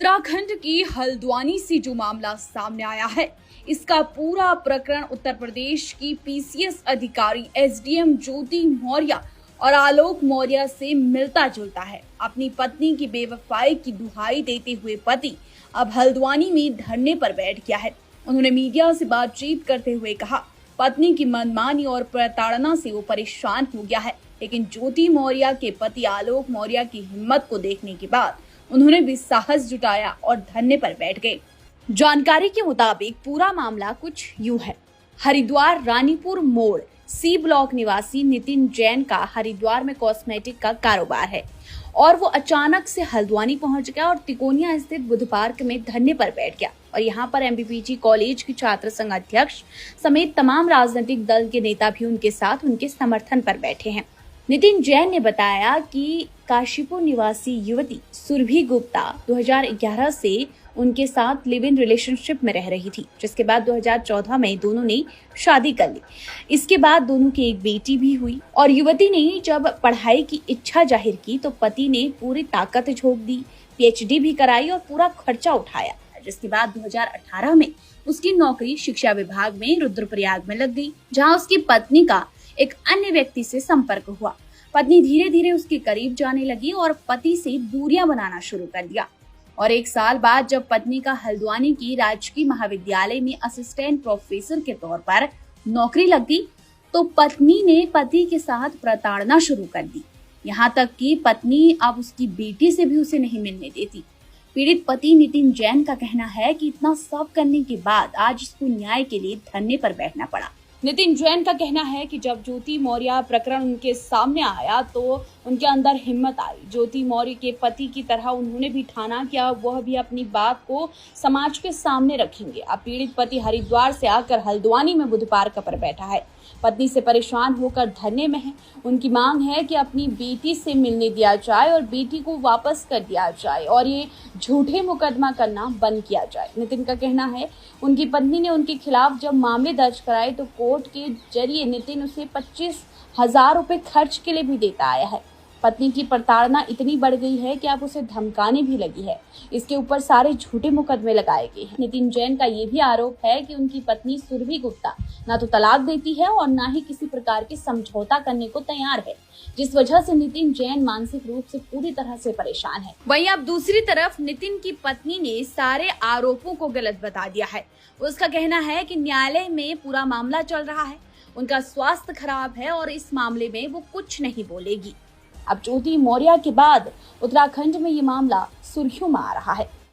उत्तराखंड की हल्द्वानी से जो मामला सामने आया है, इसका पूरा प्रकरण उत्तर प्रदेश की पीसीएस अधिकारी एसडीएम ज्योति मौर्य और आलोक मौर्य से मिलता जुलता है। अपनी पत्नी की बेवफाई की दुहाई देते हुए पति अब हल्द्वानी में धरने पर बैठ गया है। उन्होंने मीडिया से बातचीत करते हुए कहा, पत्नी की मनमानी और प्रताड़ना से वो परेशान हो गया है, लेकिन ज्योति मौर्य के पति आलोक मौर्य की हिम्मत को देखने के बाद उन्होंने भी साहस जुटाया और धरने पर बैठ गए। जानकारी के मुताबिक पूरा मामला कुछ यूं है। हरिद्वार रानीपुर मोड़ सी ब्लॉक निवासी नितिन जैन का हरिद्वार में कॉस्मेटिक का कारोबार है और वो अचानक से हल्द्वानी पहुंच गया और तिकोनिया स्थित बुद्ध पार्क में धरने पर बैठ गया। और यहाँ पर एमबीपीजी कॉलेज की छात्र संघ अध्यक्ष समेत तमाम राजनीतिक दल के नेता भी उनके साथ उनके समर्थन पर बैठे हैं। नितिन जैन ने बताया कि काशीपुर निवासी युवती सुरभि गुप्ता 2011 से उनके साथ लिव इन रिलेशनशिप में रह रही थी, जिसके बाद 2014 में दोनों ने शादी कर ली। इसके बाद दोनों की एक बेटी भी हुई और युवती ने जब पढ़ाई की इच्छा जाहिर की तो पति ने पूरी ताकत झोंक दी, पीएचडी भी कराई और पूरा खर्चा उठाया। जिसके बाद 2018 में उसकी नौकरी शिक्षा विभाग में रुद्रप्रयाग में लग गई, जहाँ उसकी पत्नी का एक अन्य व्यक्ति से संपर्क हुआ। पत्नी धीरे धीरे उसके करीब जाने लगी और पति से दूरियां बनाना शुरू कर दिया। और एक साल बाद जब पत्नी का हल्द्वानी की राजकीय महाविद्यालय में असिस्टेंट प्रोफेसर के तौर पर नौकरी लग गई तो पत्नी ने पति के साथ प्रताड़ना शुरू कर दी। यहाँ तक कि पत्नी अब उसकी बेटी से भी उसे नहीं मिलने देती। पीड़ित पति नितिन जैन का कहना है कि इतना सब करने के बाद आज इसको न्याय के लिए धरने पर बैठना पड़ा। नितिन जैन का कहना है कि जब ज्योति मौर्य प्रकरण उनके सामने आया तो उनके अंदर हिम्मत आई। ज्योति मौर्य के पति की तरह उन्होंने भी ठाना कि अब वह भी अपनी बात को समाज के सामने रखेंगे। अब पीड़ित पति हरिद्वार से आकर हल्द्वानी में बुद्ध पार्क पर बैठा है, पत्नी से परेशान होकर धरने में है। उनकी मांग है कि अपनी बेटी से मिलने दिया जाए और बेटी को वापस कर दिया जाए और ये झूठे मुकदमा करना बंद किया जाए। नितिन का कहना है उनकी पत्नी ने उनके खिलाफ जब मामले दर्ज कराए तो कोर्ट के जरिए नितिन उसे 25,000 रुपए खर्च के लिए भी देता आया है। पत्नी की प्रताड़ना इतनी बढ़ गई है कि अब उसे धमकाने भी लगी है। इसके ऊपर सारे झूठे मुकदमे लगाए गए हैं। नितिन जैन का ये भी आरोप है कि उनकी पत्नी सुरभि गुप्ता ना तो तलाक देती है और ना ही किसी प्रकार के समझौता करने को तैयार है, जिस वजह से नितिन जैन मानसिक रूप से पूरी तरह से परेशान है। वहीं अब दूसरी तरफ नितिन की पत्नी ने सारे आरोपों को गलत बता दिया है। उसका कहना है कि न्यायालय में पूरा मामला चल रहा है, उनका स्वास्थ्य खराब है और इस मामले में वो कुछ नहीं बोलेगी। अब ज्योति मौर्य के बाद उत्तराखंड में ये मामला सुर्खियों में आ रहा है।